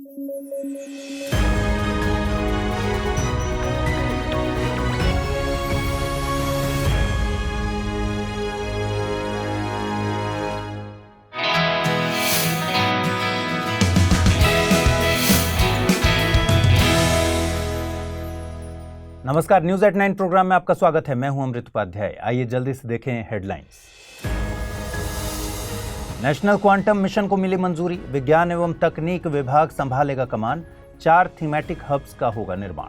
नमस्कार, news at 9 programme में आपका स्वागत है। मैं हूं अमृत उपाध्याय। आइए जल्दी से देखें हेडलाइंस। नेशनल क्वांटम मिशन को मिली मंजूरी, विज्ञान एवं तकनीक विभाग संभालेगा कमान, 4 थीमेटिक हब्स का होगा निर्माण।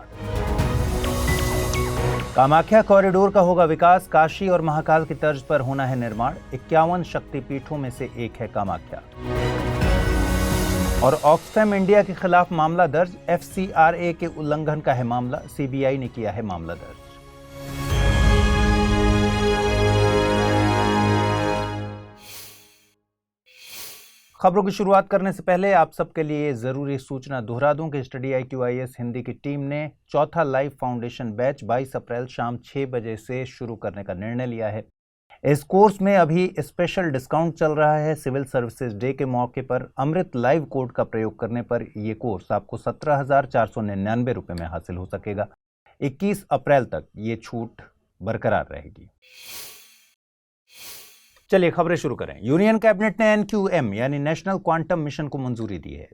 कामाख्या कॉरिडोर का होगा विकास, काशी और महाकाल की तर्ज पर होना है निर्माण, 51 शक्तिपीठों में से एक है कामाख्या। और ऑक्सफैम इंडिया के खिलाफ मामला दर्ज, FCRA के उल्लंघन का है मामला, CBI ने किया है मामला दर्ज। खबरों की शुरुआत करने से पहले आप सबके लिए जरूरी सूचना दोहरा दूं कि स्टडी IQIS हिंदी की टीम ने चौथा लाइव फाउंडेशन बैच 22 अप्रैल शाम 6 बजे से शुरू करने का निर्णय लिया है। इस कोर्स में अभी स्पेशल डिस्काउंट चल रहा है। सिविल सर्विसेज डे के मौके पर अमृत लाइव कोड का प्रयोग करने पर यह कोर्स आपको 17,499 रुपए में हासिल हो सकेगा। 21 अप्रैल तक ये छूट बरकरार रहेगी। चलिए खबरें शुरू करें। यूनियन कैबिनेट ने NQM यानी नेशनल क्वांटम मिशन को मंजूरी दी है।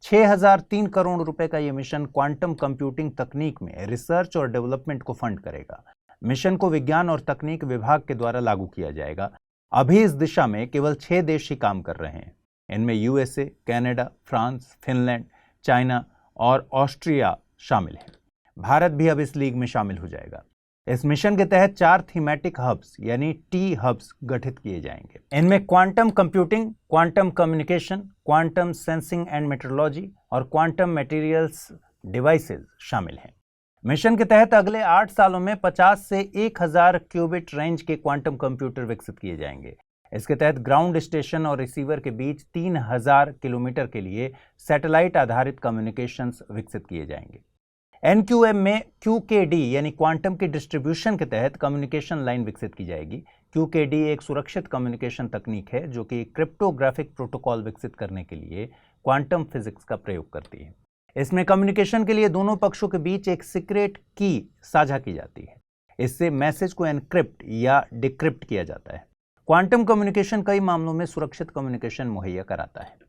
6,003 करोड़ रुपए का यह मिशन क्वांटम कंप्यूटिंग तकनीक में रिसर्च और डेवलपमेंट को फंड करेगा। मिशन को विज्ञान और तकनीक विभाग के द्वारा लागू किया जाएगा। अभी इस दिशा में केवल 6 देश ही काम कर रहे हैं। इनमें USA, Canada, France, Finland, China और ऑस्ट्रिया शामिल हैं। भारत भी अब इस लीग में शामिल हो जाएगा। इस मिशन के तहत 4 थीमेटिक हब्स यानी T हब्स गठित किए जाएंगे। इनमें quantum computing, quantum communication, quantum sensing and metrology और क्वांटम मटेरियल्स डिवाइसेज शामिल हैं। मिशन के तहत अगले 8 सालों में 50 से 1000 क्यूबिट रेंज के क्वांटम कंप्यूटर विकसित किए जाएंगे। इसके तहत ग्राउंड स्टेशन और रिसीवर के बीच 3000 किलोमीटर के लिए सैटेलाइट आधारित कम्युनिकेशंस विकसित किए जाएंगे। NQM में QKD यानी क्वांटम की डिस्ट्रीब्यूशन के तहत कम्युनिकेशन लाइन विकसित की जाएगी। QKD एक सुरक्षित कम्युनिकेशन तकनीक है जो कि क्रिप्टोग्राफिक प्रोटोकॉल विकसित करने के लिए क्वांटम फिजिक्स का प्रयोग करती है। इसमें कम्युनिकेशन के लिए दोनों पक्षों के बीच एक सीक्रेट की साझा की जाती है। इससे मैसेज को एनक्रिप्ट या डिक्रिप्ट किया जाता है। क्वांटम कम्युनिकेशन कई मामलों में सुरक्षित कम्युनिकेशन मुहैया कराता है।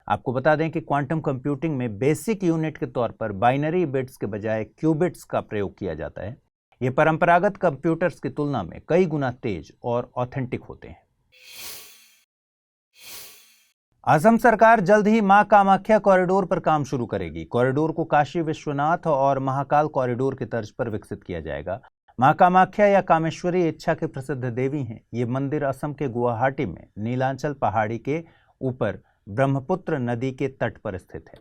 आपको बता दें कि क्वांटम कंप्यूटिंग में बेसिक यूनिट के तौर पर बाइनरी बिट्स के बजाय क्यूबिट्स का प्रयोग किया जाता है। ये परंपरागत कंप्यूटर्स की तुलना में कई गुना तेज और ऑथेंटिक होते हैं। असम सरकार जल्द ही मां कामाख्या कॉरिडोर पर काम शुरू करेगी। कॉरिडोर को काशी विश्वनाथ और महाकाल कॉरिडोर की तर्ज पर विकसित किया जाएगा। मां कामाख्या या कामेश्वरी इच्छा के प्रसिद्ध देवी हैं। ये मंदिर असम के गुवाहाटी में नीलांचल पहाड़ी के ऊपर ब्रह्मपुत्र नदी के तट पर स्थित है।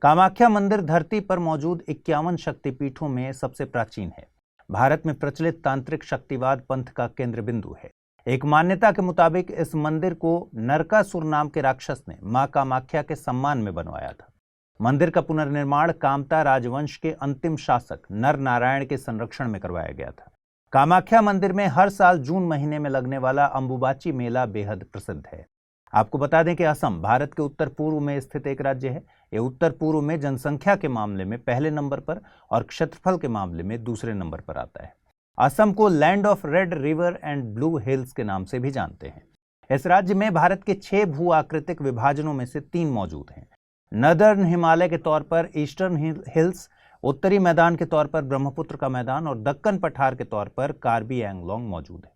कामाख्या मंदिर धरती पर मौजूद 51 शक्तिपीठों में सबसे प्राचीन है। भारत में प्रचलित तांत्रिक शक्तिवाद पंथ का केंद्र बिंदु है। एक मान्यता के मुताबिक इस मंदिर को नरकासुर नाम के राक्षस ने मां कामाख्या के सम्मान में बनवाया था। मंदिर का पुनर्निर्माण कामता राजवंश के अंतिम शासक नर नारायण के संरक्षण में करवाया गया था। कामाख्या मंदिर में हर साल जून महीने में लगने वाला अंबुबाची मेला बेहद प्रसिद्ध है। आपको बता दें कि असम भारत के उत्तर पूर्व में स्थित एक राज्य है। यह उत्तर पूर्व में जनसंख्या के मामले में पहले नंबर पर और क्षेत्रफल के मामले में दूसरे नंबर पर आता है। असम को land of red river and blue hills के नाम से भी जानते हैं। इस राज्य में भारत के 6 भू आकृतिक विभाजनों में से 3 मौजूद हैं। नदर्न हिमालय के तौर पर ईस्टर्न हिल्स, उत्तरी मैदान के तौर पर ब्रह्मपुत्र का मैदान और दक्कन पठार के तौर पर कार्बी एंगलोंग मौजूद है।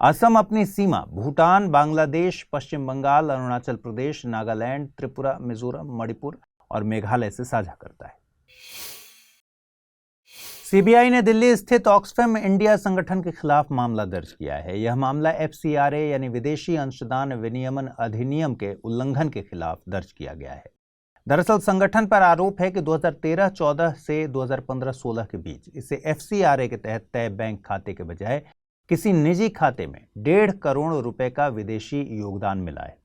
असम अपनी सीमा भूटान, बांग्लादेश, पश्चिम बंगाल, अरुणाचल प्रदेश, नागालैंड, त्रिपुरा, मिजोरम, मणिपुर और मेघालय से साझा करता है। CBI ने दिल्ली स्थित ऑक्सफैम इंडिया संगठन के खिलाफ मामला दर्ज किया है। यह मामला FCRA यानी विदेशी अंशदान विनियमन अधिनियम के उल्लंघन के खिलाफ दर्ज किया गया है। दरअसल संगठन पर आरोप है कि 2013-14 से 2015-16 के बीच इसे FCRA के तहत तय बैंक खाते के बजाय किसी निजी खाते में 1.5 करोड़ रुपए का विदेशी योगदान मिला है।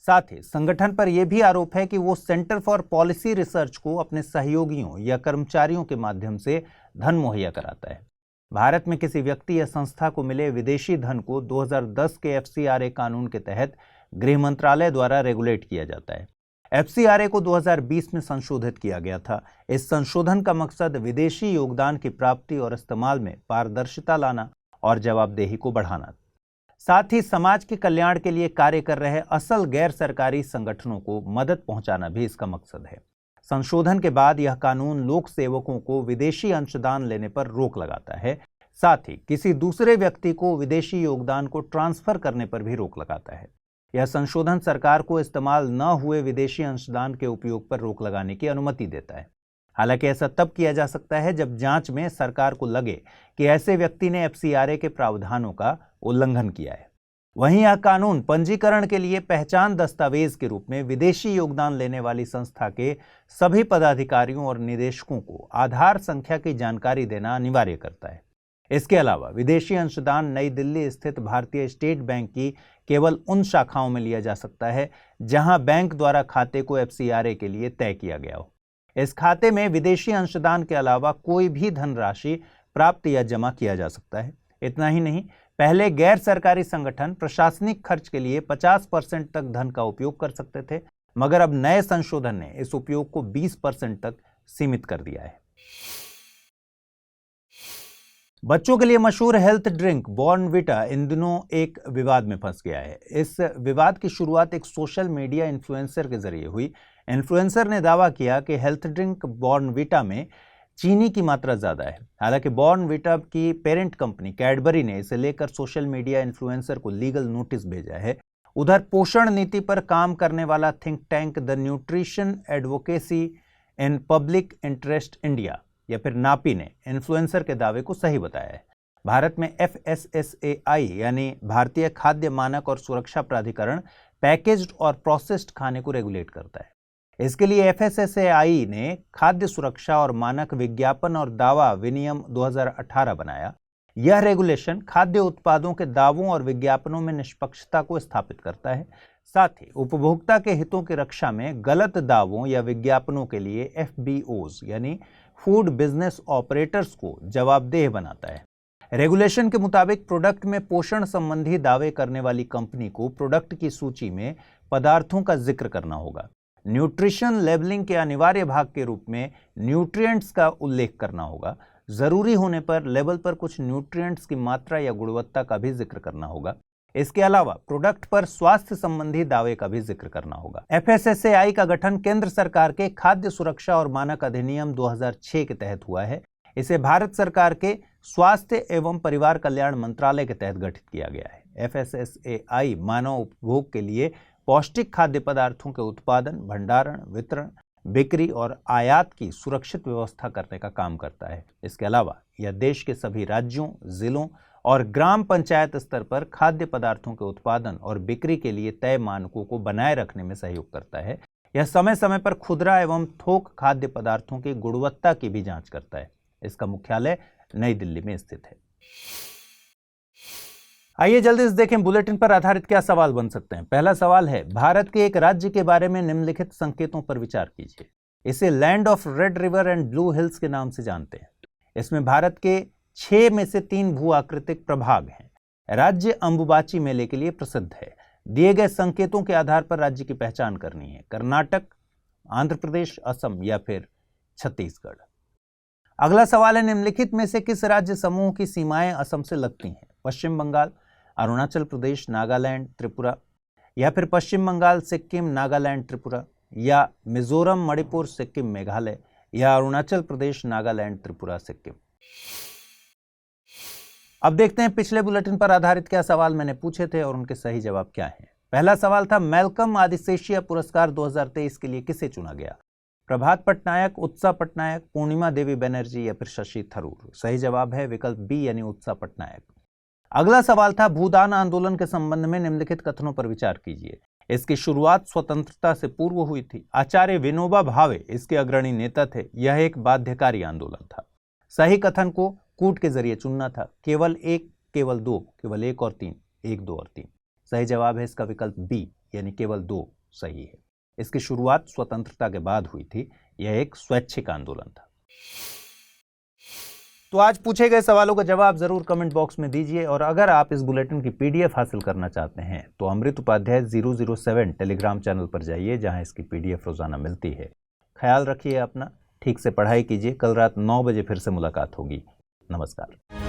साथ ही संगठन पर यह भी आरोप है कि वो सेंटर फॉर पॉलिसी रिसर्च को अपने सहयोगियों या कर्मचारियों के माध्यम से धन मुहैया कराता है। भारत में किसी व्यक्ति या संस्था को मिले विदेशी धन को 2010 के FCRA कानून के तहत गृह मंत्रालय द्वारा रेगुलेट किया जाता है। एफसीआरए को 2020 में संशोधित किया गया था। इस संशोधन का मकसद विदेशी योगदान की प्राप्ति और इस्तेमाल में पारदर्शिता लाना और जवाबदेही को बढ़ाना, साथ ही समाज के कल्याण के लिए कार्य कर रहे असल गैर सरकारी संगठनों को मदद पहुंचाना भी इसका मकसद है। संशोधन के बाद यह कानून लोक सेवकों को विदेशी अंशदान लेने पर रोक लगाता है, साथ ही किसी दूसरे व्यक्ति को विदेशी योगदान को ट्रांसफर करने पर भी रोक लगाता है। यह संशोधन सरकार को इस्तेमाल न हुए विदेशी अंशदान के उपयोग पर रोक लगाने की अनुमति देता है। हालांकि ऐसा तब किया जा सकता है जब जांच में सरकार को लगे कि ऐसे व्यक्ति ने एफसीआरए के प्रावधानों का उल्लंघन किया है। वहीं यह कानून पंजीकरण के लिए पहचान दस्तावेज के रूप में विदेशी योगदान लेने वाली संस्था के सभी पदाधिकारियों और निदेशकों को आधार संख्या की जानकारी देना अनिवार्य करता है। इसके अलावा विदेशी अंशदान नई दिल्ली स्थित भारतीय स्टेट बैंक की केवल उन शाखाओं में लिया जा सकता है जहां बैंक द्वारा खाते को एफसीआरए के लिए तय किया गया हो। इस खाते में विदेशी अंशदान के अलावा कोई भी धनराशि प्राप्त या जमा किया जा सकता है। इतना ही नहीं, पहले गैर सरकारी संगठन प्रशासनिक खर्च के लिए 50% तक धन का उपयोग कर सकते थे, मगर अब नए संशोधन ने इस उपयोग को 20% तक सीमित कर दिया है। बच्चों के लिए मशहूर हेल्थ ड्रिंक बॉर्नविटा इन दिनों एक विवाद में फंस गया है। इस विवाद की शुरुआत एक सोशल मीडिया इन्फ्लुएंसर के जरिए हुई। इन्फ्लुएंसर ने दावा किया कि हेल्थ ड्रिंक बॉर्नविटा में चीनी की मात्रा ज्यादा है। हालांकि बॉर्नविटा की पेरेंट कंपनी कैडबरी ने इसे लेकर सोशल मीडिया इन्फ्लुएंसर को लीगल नोटिस भेजा है। उधर पोषण नीति पर काम करने वाला think tank the nutrition advocacy in public interest India या फिर नापी ने इन्फ्लुएंसर के दावे को सही बताया है। भारत में FSSAI यानी भारतीय खाद्य मानक और सुरक्षा प्राधिकरण पैकेज्ड और प्रोसेस्ड खाने को रेगुलेट करता है। इसके लिए FSSAI ने खाद्य सुरक्षा और मानक विज्ञापन और दावा विनियम 2018 बनाया। यह रेगुलेशन खाद्य उत्पादों के दावों और विज्ञापनों में निष्पक्षता को स्थापित करता है, साथ ही उपभोक्ता के हितों की रक्षा में गलत दावों या विज्ञापनों के लिए FBOs यानी फूड बिजनेस ऑपरेटर्स को जवाबदेह बनाता है। रेगुलेशन के मुताबिक प्रोडक्ट में पोषण संबंधी दावे करने वाली कंपनी को प्रोडक्ट की सूची में पदार्थों का जिक्र करना होगा। न्यूट्रिशन लेबलिंग के अनिवार्य भाग के रूप में न्यूट्रिएंट्स का उल्लेख करना होगा। जरूरी होने पर लेबल पर कुछ न्यूट्रिएंट्स की मात्रा या गुणवत्ता का भी जिक्र करना होगा। इसके अलावा प्रोडक्ट पर स्वास्थ्य संबंधी दावे का भी जिक्र करना होगा। FSSAI का गठन केंद्र सरकार के खाद्य सुरक्षा और मानक अधिनियम 2006 के तहत हुआ है। इसे भारत सरकार के स्वास्थ्य एवं परिवार कल्याण मंत्रालय के तहत गठित किया गया है। FSSAI मानव उपभोग के लिए पौष्टिक खाद्य पदार्थों के उत्पादन, भंडारण, वितरण, बिक्री और आयात की सुरक्षित व्यवस्था करने का काम करता है। इसके अलावा यह देश के सभी राज्यों, जिलों और ग्राम पंचायत स्तर पर खाद्य पदार्थों के उत्पादन और बिक्री के लिए तय मानकों को बनाए रखने में सहयोग करता है। यह समय समय पर खुदरा एवं थोक खाद्य पदार्थों की गुणवत्ता की भी जांच करता है। इसका मुख्यालय नई दिल्ली में स्थित है। आइए जल्दी से देखें बुलेटिन पर आधारित क्या सवाल बन सकते हैं। पहला सवाल है, भारत के एक राज्य के बारे में निम्नलिखित संकेतों पर विचार कीजिए। इसे land of red river and blue hills के नाम से जानते हैं। इसमें भारत के 6 में से 3 भू आकृतिक प्रभाग हैं। राज्य अंबुबाची मेले के लिए प्रसिद्ध है। दिए गए संकेतों के आधार पर राज्य की पहचान करनी है। कर्नाटक, आंध्र प्रदेश, असम या फिर छत्तीसगढ़। अगला सवाल है, निम्नलिखित में से किस राज्य समूह की सीमाएं असम से लगती हैं? पश्चिम बंगाल, अरुणाचल प्रदेश, नागालैंड, त्रिपुरा या फिर पश्चिम बंगाल, सिक्किम, नागालैंड, त्रिपुरा या मिजोरम, मणिपुर, सिक्किम, मेघालय या अरुणाचल प्रदेश, नागालैंड, त्रिपुरा, सिक्किम। अब देखते हैं पिछले बुलेटिन पर आधारित क्या सवाल मैंने पूछे थे और उनके सही जवाब क्या हैं। पहला सवाल था, मैल्कम आदिशेषिया पुरस्कार 2023 के लिए किसे चुना गया? प्रभात पटनायक, उत्सा पटनायक, पूर्णिमा देवी बनर्जी या फिर शशि थरूर। सही जवाब है विकल्प बी यानी उत्सा पटनायक। अगला सवाल था, भूदान आंदोलन के संबंध में निम्नलिखित कथनों पर विचार कीजिए। इसकी शुरुआत स्वतंत्रता से पूर्व हुई थी। आचार्य विनोबा भावे इसके अग्रणी नेता थे। यह एक बाध्यकारी आंदोलन था। सही कथन को कूट के जरिए चुनना था। केवल एक, केवल दो, केवल एक और तीन, एक, दो और तीन। सही जवाब है इसका विकल्प बी यानी केवल दो सही है। इसकी शुरुआत स्वतंत्रता के बाद हुई थी। यह एक स्वैच्छिक आंदोलन था। तो आज पूछे गए सवालों का जवाब जरूर कमेंट बॉक्स में दीजिए और अगर आप इस बुलेटिन की पीडीएफ हासिल करना चाहते हैं तो अमृत उपाध्याय 007 टेलीग्राम चैनल पर जाइए जहां इसकी पीडीएफ रोजाना मिलती है। ख्याल रखिए अपना, ठीक से पढ़ाई कीजिए। कल रात 9 बजे फिर से मुलाकात होगी। नमस्कार।